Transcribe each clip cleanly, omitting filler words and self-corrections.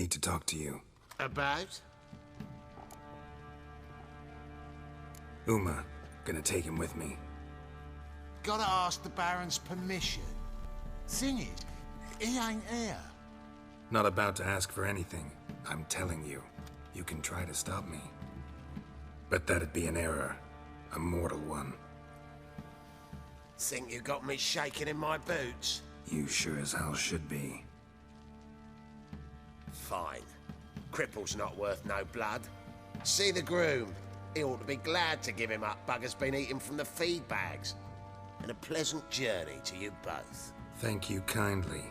need to talk to you. About? Uma. Gonna take him with me. Gotta ask the Baron's permission. Thing is, he ain't here. Not about to ask for anything. I'm telling you. You can try to stop me. But that'd be an error. A mortal one. Think you got me shaking in my boots? You sure as hell should be. Fine. Cripple's not worth no blood. See the groom. He ought to be glad to give him up. Bugger's been eating from the feed bags. And a pleasant journey to you both. Thank you kindly.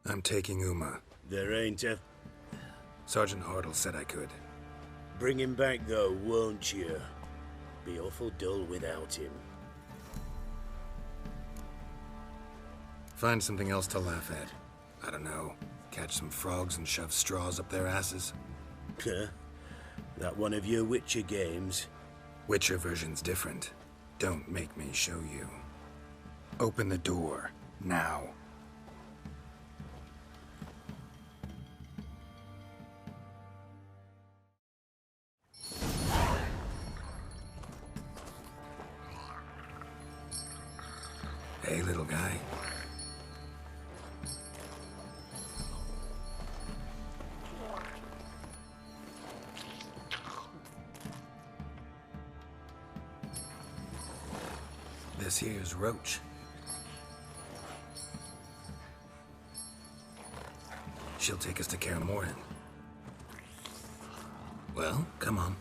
I'm taking Uma. There ain't a... Sergeant Hartle said I could. Bring him back, though, won't you? Be awful dull without him. Find something else to laugh at. I don't know. Catch some frogs and shove straws up their asses. Huh? That one of your Witcher games? Witcher version's different. Don't make me show you. Open the door. Now. Hey, little guy. This here's Roach. She'll take us to Kaer Morhen. Well, come on.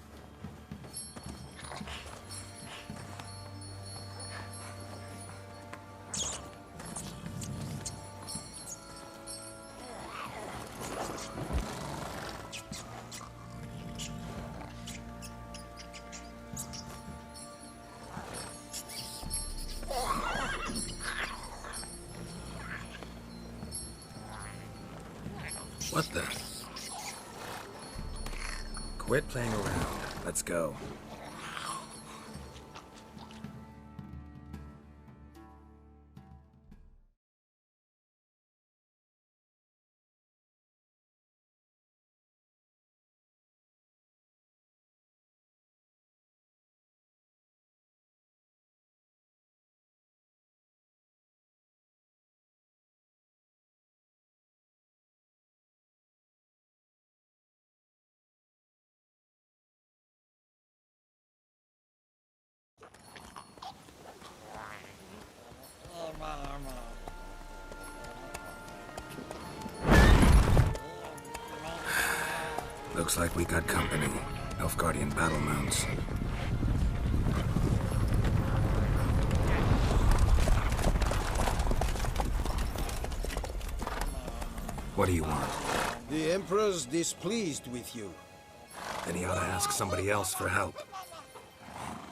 What the? Quit playing around. Let's go. Looks like we got company. Nilfgaardian battle mounts. What do you want? The Emperor's displeased with you. Then he ought to ask somebody else for help.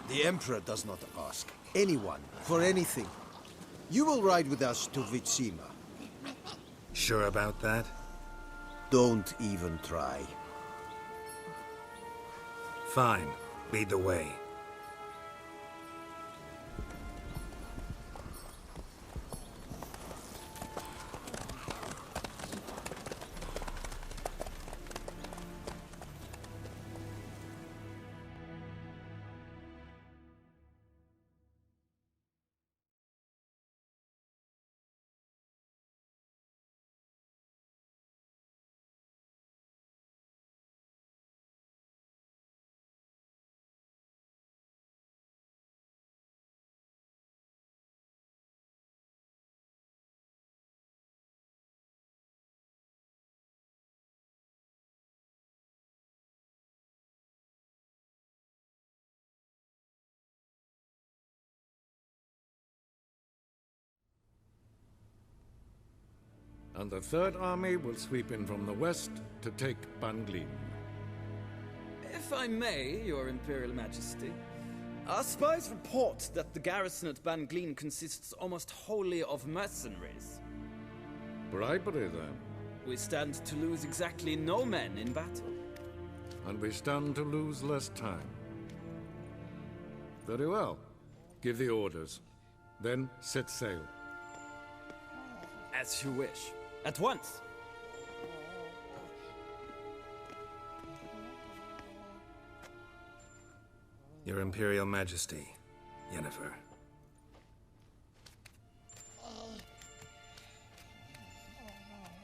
The Emperor does not ask anyone for anything. You will ride with us to Vitsima. Sure about that? Don't even try. Fine. Lead the way. And the Third Army will sweep in from the west to take Ban Glin. If I may, Your Imperial Majesty, our spies report that the garrison at Ban Glean consists almost wholly of mercenaries. Bribery, then. We stand to lose exactly no men in battle. And we stand to lose less time. Very well. Give the orders. Then set sail. As you wish. At once! Your Imperial Majesty, Yennefer.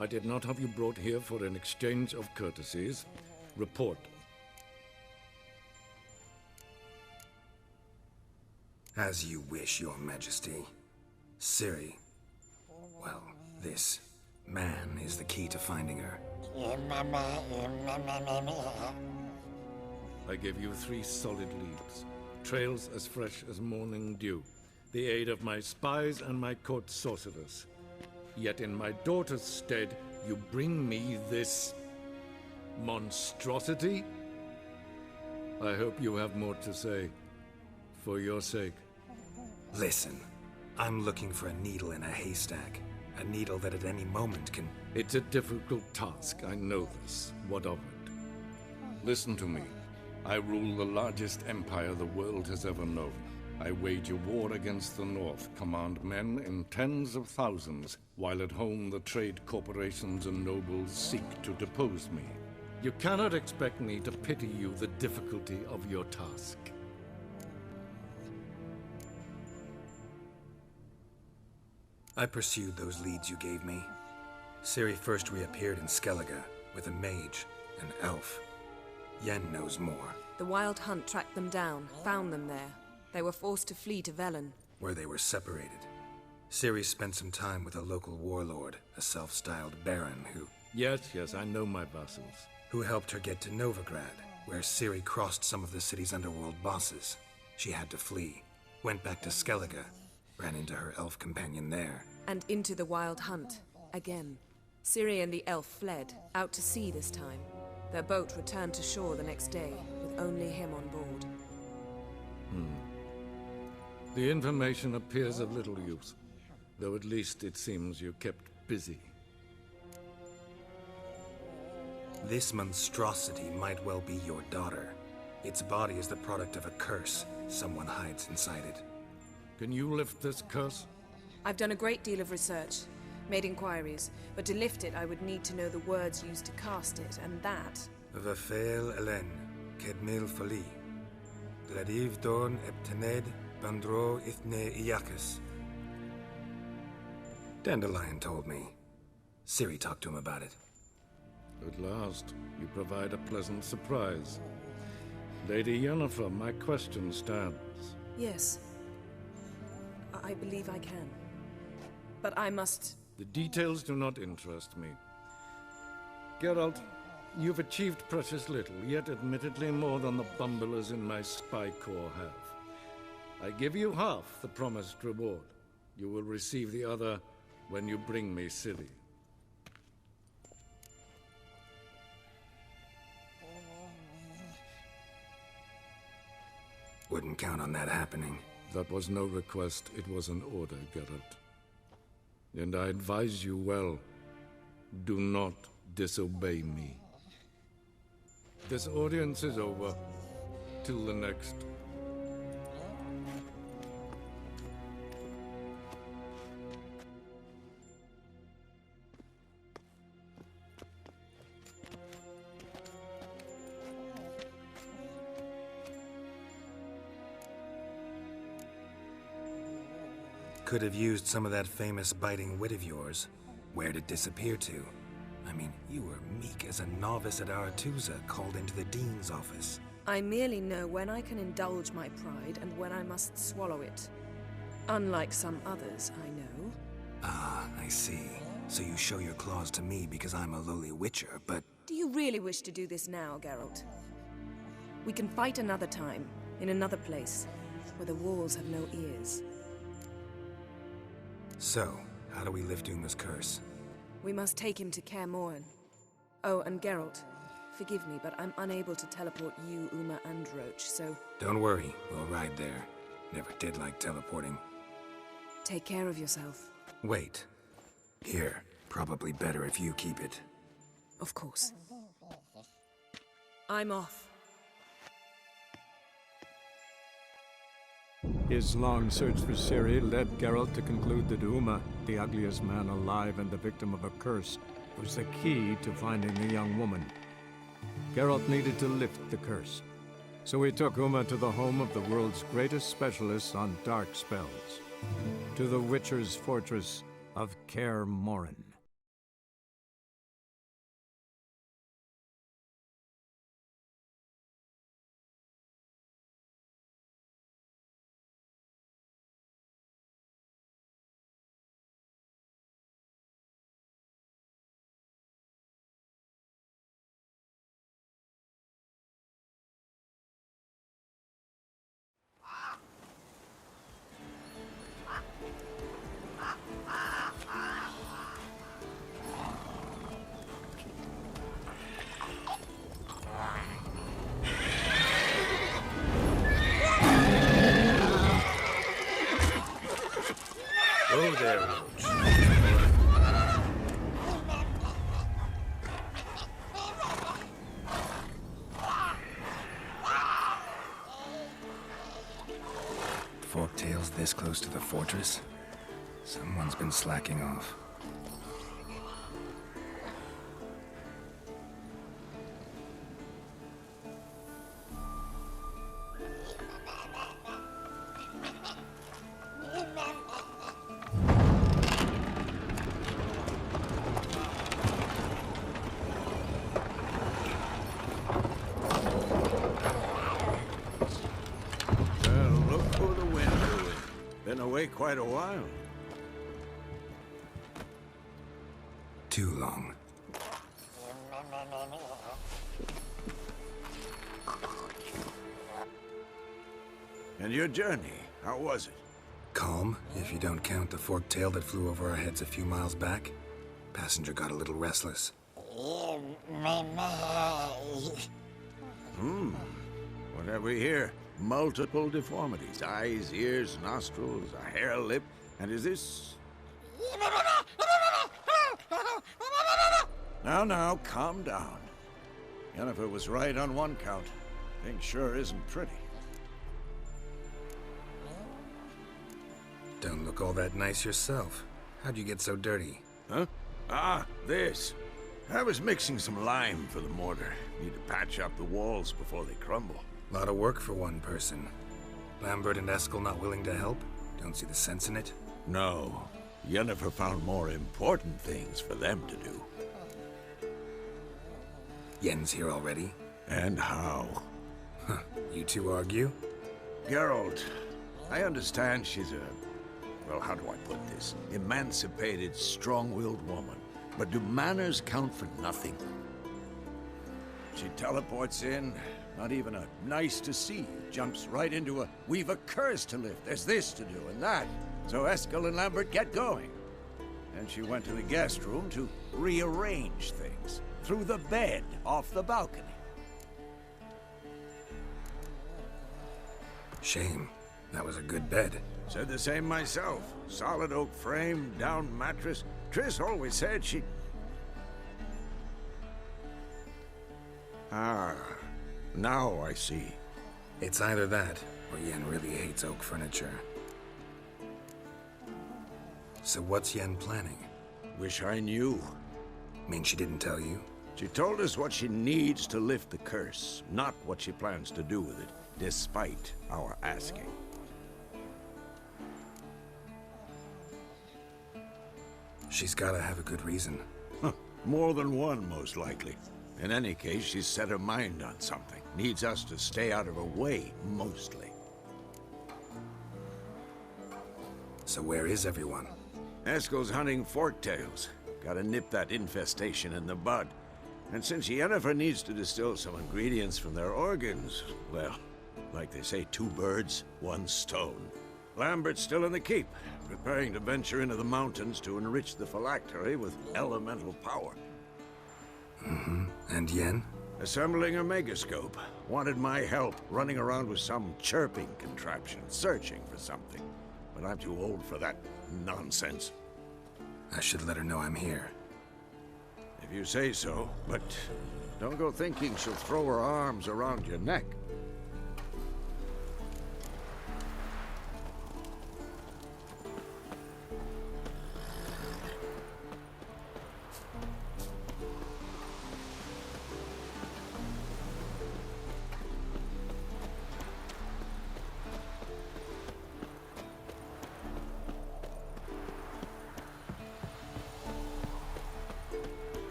I did not have you brought here for an exchange of courtesies. Report. As you wish, Your Majesty. Ciri. Well, this man is the key to finding her. I gave you 3 solid leads. Trails as fresh as morning dew. The aid of my spies and my court sorcerers. Yet in my daughter's stead, you bring me this monstrosity? I hope you have more to say. For your sake. Listen, I'm looking for a needle in a haystack. A needle that at any moment can... It's a difficult task, I know this. What of it? Listen to me. I rule the largest empire the world has ever known. I wage a war against the North, command men in tens of thousands, while at home the trade corporations and nobles seek to depose me. You cannot expect me to pity you the difficulty of your task. I pursued those leads you gave me. Ciri first reappeared in Skellige with a mage, an elf. Yen knows more. The Wild Hunt tracked them down, found them there. They were forced to flee to Velen, Where they were separated. Ciri spent some time with a local warlord, a self-styled baron Yes, I know my vassals. who helped her get to Novigrad, where Ciri crossed some of the city's underworld bosses. She had to flee, went back to Skellige, ran into her elf companion there. and into the Wild Hunt, again. Ciri and the elf fled, out to sea this time. Their boat returned to shore the next day, with only him on board. The information appears of little use, though at least it seems you kept busy. This monstrosity might well be your daughter. Its body is the product of a curse. Someone hides inside it. Can you lift this curse? I've done a great deal of research, made inquiries, but to lift it I would need to know the words used to cast it, and that... Vafel Elen, Kedmil Fali. Gladiv Dorn Eptened, Bandro Ithne Iacus. Dandelion told me. Ciri talked to him about it. At last, you provide a pleasant surprise. Lady Yennefer, my question stands. Yes. I believe I can. But I must... The details do not interest me. Geralt, you've achieved precious little, yet admittedly more than the bumblers in my spy corps have. I give you half the promised reward. You will receive the other when you bring me Ciri. Wouldn't count on that happening. That was no request, it was an order, Geralt. And I advise you well, do not disobey me. This audience is over. Till the next. Could have used some of that famous biting wit of yours. Where'd it disappear to? I mean, you were meek as a novice at Aretuza called into the Dean's office. I merely know when I can indulge my pride and when I must swallow it. Unlike some others, I know. Ah, I see. So you show your claws to me because I'm a lowly witcher, but... Do you really wish to do this now, Geralt? We can fight another time, in another place, where the walls have no ears. So, how do we lift Uma's curse? We must take him to Kaer Morhen. Oh, and Geralt, Forgive me, but I'm unable to teleport you, Uma, and Roach, so... Don't worry, we'll ride there. Never did like teleporting. Take care of yourself. Wait. Here. Probably better if you keep it. Of course. I'm off. His long search for Ciri led Geralt to conclude that Uma, the ugliest man alive and the victim of a curse, was the key to finding the young woman. Geralt needed to lift the curse, so he took Uma to the home of the world's greatest specialist on dark spells, to the Witcher's fortress of Kaer Morhen. Go there, Roach. Forktail's this close to the fortress? Someone's been slacking off. Away quite a while. Too long. And your journey, how was it? Calm, if you don't count the forktail that flew over our heads a few miles back. Passenger got a little restless. What have we here? Multiple deformities. Eyes, ears, nostrils, a hair lip. And is this... Now, calm down. Yennefer was right on one count. Thing sure isn't pretty. Don't look all that nice yourself. How'd you get so dirty? Huh? Ah, this. I was mixing some lime for the mortar. Need to patch up the walls before they crumble. Lot of work for one person. Lambert and Eskel not willing to help? Don't see the sense in it? No. Yennefer found more important things for them to do. Yen's here already? And how? Huh. You two argue? Geralt, I understand she's a... well, how do I put this? Emancipated, strong-willed woman. But do manners count for nothing? She teleports in, not even a nice to see you, jumps right into a, we've a curse to lift, there's this to do and that. So Eskel and Lambert get going. And she went to the guest room to rearrange things. Through the bed, off the balcony. Shame. That was a good bed. Said the same myself. Solid oak frame, down mattress. Triss always said she... Ah, now I see. It's either that, or Yen really hates oak furniture. So what's Yen planning? Wish I knew. Mean she didn't tell you? She told us what she needs to lift the curse, not what she plans to do with it, despite our asking. She's gotta have a good reason. More than one, most likely. In any case, she's set her mind on something. Needs us to stay out of her way, mostly. So where is everyone? Eskel's hunting forktails. Gotta nip that infestation in the bud. And since Yennefer needs to distill some ingredients from their organs, well, like they say, 2 birds, 1 stone. Lambert's still in the keep, preparing to venture into the mountains to enrich the phylactery with elemental power. Mm-hmm. And Yen? Assembling a megascope. Wanted my help running around with some chirping contraption, searching for something. But I'm too old for that nonsense. I should let her know I'm here. If you say so, but don't go thinking she'll throw her arms around your neck.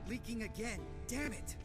Leaking again. Damn it!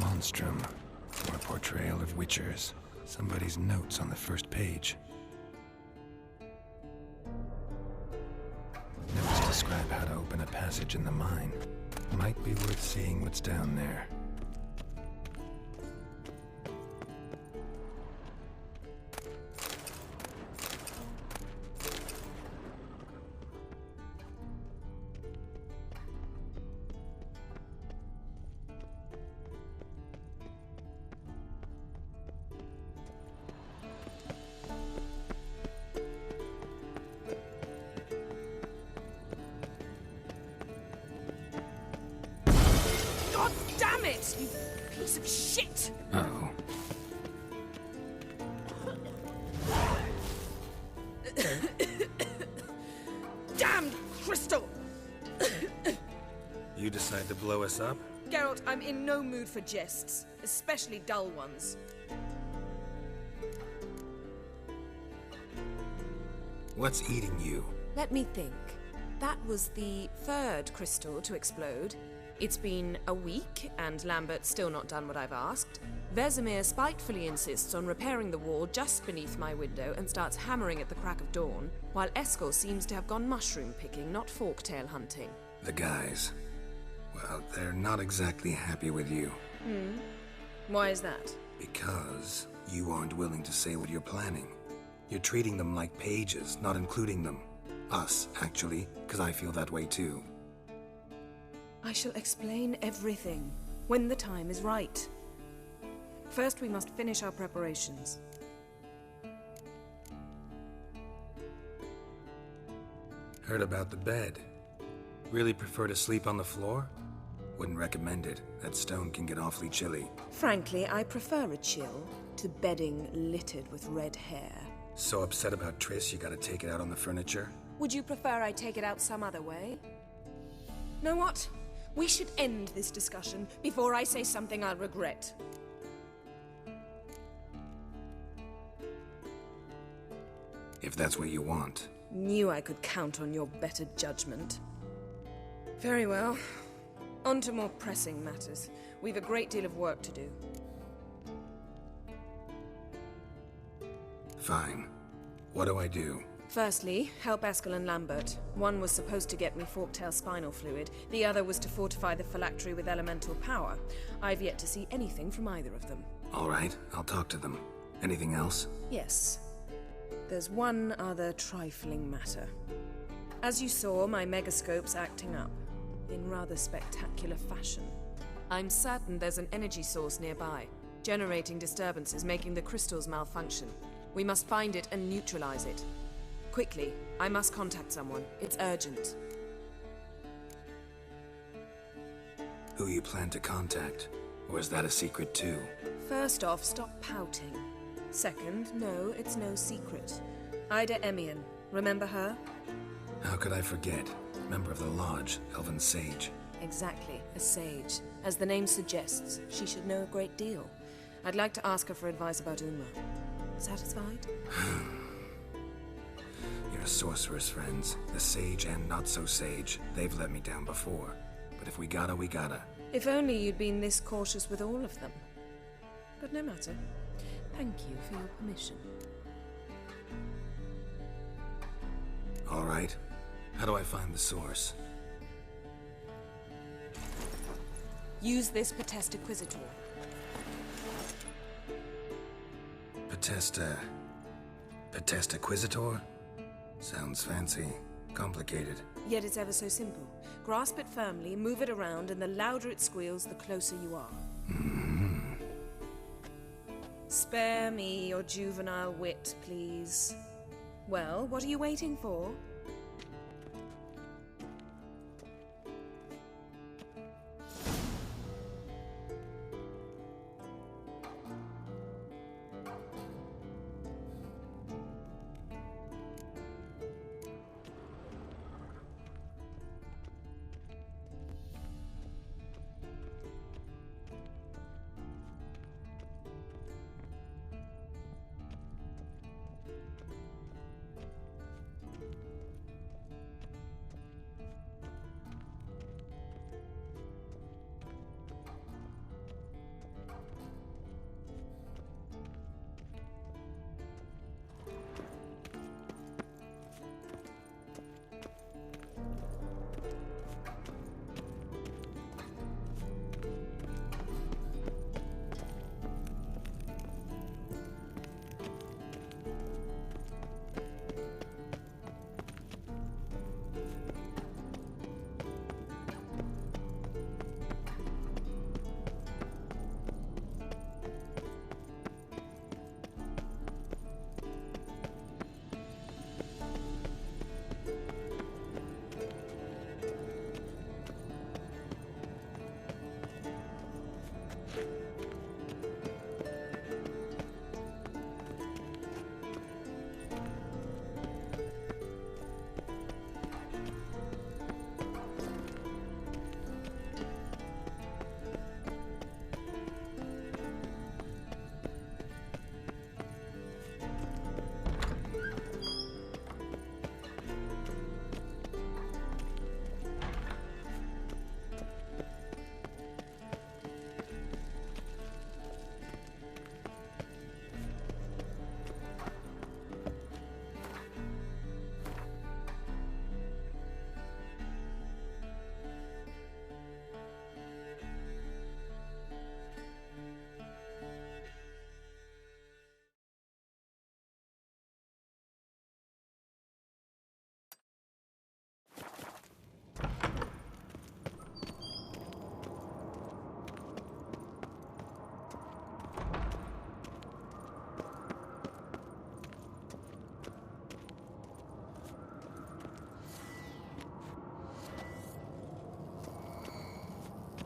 Monstrum. Or a portrayal of Witchers. Somebody's notes on the first page. Notes describe how to open a passage in the mine. Might be worth seeing what's down there. God damn it, you piece of shit! Uh-oh. Damned crystal! You decide to blow us up? Geralt, I'm in no mood for jests, especially dull ones. What's eating you? Let me think. That was the third crystal to explode. It's been a week, and Lambert's still not done what I've asked. Vesemir spitefully insists on repairing the wall just beneath my window and starts hammering at the crack of dawn, while Eskel seems to have gone mushroom picking, not forktail hunting. The guys. Well, they're not exactly happy with you. Why is that? Because you aren't willing to say what you're planning. You're treating them like pages, not including them. Us, actually, because I feel that way too. I shall explain everything when the time is right. First, we must finish our preparations. Heard about the bed. Really prefer to sleep on the floor? Wouldn't recommend it. That stone can get awfully chilly. Frankly, I prefer a chill to bedding littered with red hair. So upset about Triss you gotta take it out on the furniture? Would you prefer I take it out some other way? Know what? We should end this discussion before I say something I'll regret. If that's what you want. Knew I could count on your better judgment. Very well. On to more pressing matters. We've a great deal of work to do. Fine. What do I do? Firstly, help Eskel and Lambert. One was supposed to get me forktail spinal fluid, the other was to fortify the phylactery with elemental power. I've yet to see anything from either of them. All right, I'll talk to them. Anything else? Yes. There's one other trifling matter. As you saw, my megascope's acting up, in rather spectacular fashion. I'm certain there's an energy source nearby, generating disturbances, making the crystals malfunction. We must find it and neutralize it. Quickly, I must contact someone. It's urgent. Who you plan to contact? Or is that a secret too? First off, stop pouting. Second, no, it's no secret. Ida Emian. Remember her? How could I forget? Member of the Lodge, Elven Sage. Exactly, a sage. As the name suggests, she should know a great deal. I'd like to ask her for advice about Uma. Satisfied? Your sorceress friends, the sage and not-so-sage, they've let me down before. But if we gotta, we gotta. If only you'd been this cautious with all of them. But no matter. Thank you for your permission. All right. How do I find the source? Use this Potesta Quisitor. Potesta Quisitor? Sounds fancy. Complicated. Yet it's ever so simple. Grasp it firmly, move it around, and the louder it squeals, the closer you are. Spare me your juvenile wit, please. Well, what are you waiting for?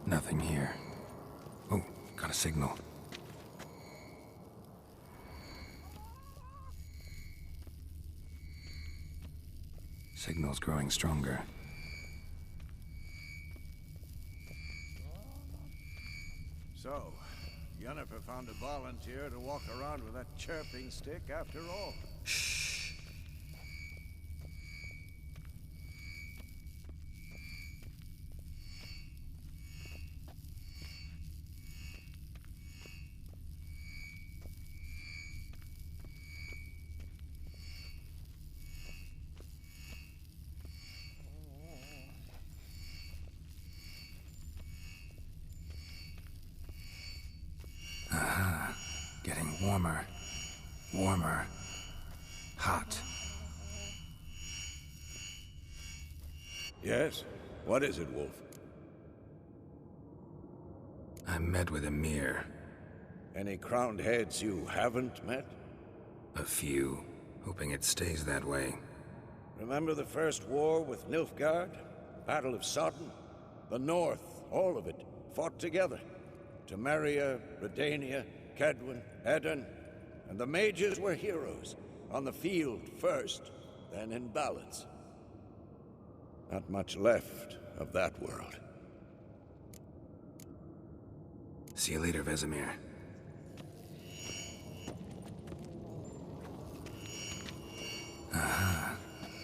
Nothing here. Oh, got a signal. Signal's growing stronger. So, Yennefer found a volunteer to walk around with that chirping stick after all. Shh. Getting warmer. Warmer. Hot. Yes? What is it, Wolf? I met with Emhyr. Any crowned heads you haven't met? A few. Hoping it stays that way. Remember the first war with Nilfgaard? Battle of Sodden? The North, all of it, fought together. Temeria, Redania, Kedwen, Edirn, and the mages were heroes. On the field first, then in balance. Not much left of that world. See you later, Vesemir.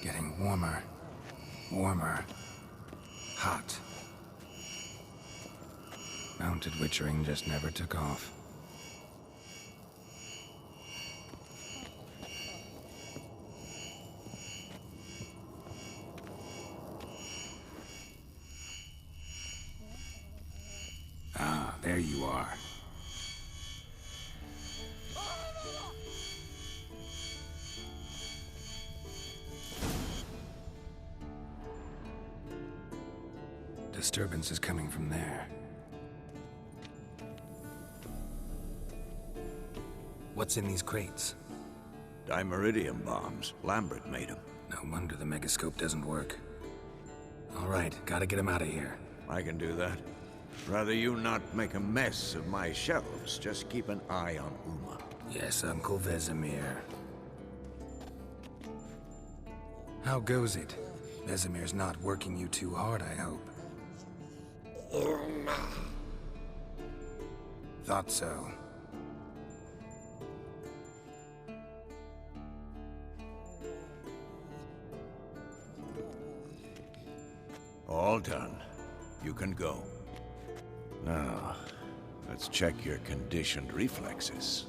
Getting warmer. Warmer. Hot. Mounted witchering just never took off. Ah, there you are. Disturbance is coming from there. What's in these crates? Dimeridium bombs. Lambert made them. No wonder the megascope doesn't work. All right, gotta get him out of here. I can do that. Rather you not make a mess of my shelves. Just keep an eye on Uma. Yes, Uncle Vesemir. How goes it? Vesemir's not working you too hard, I hope. Thought so. All done. You can go. Now, let's check your conditioned reflexes.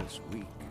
this week.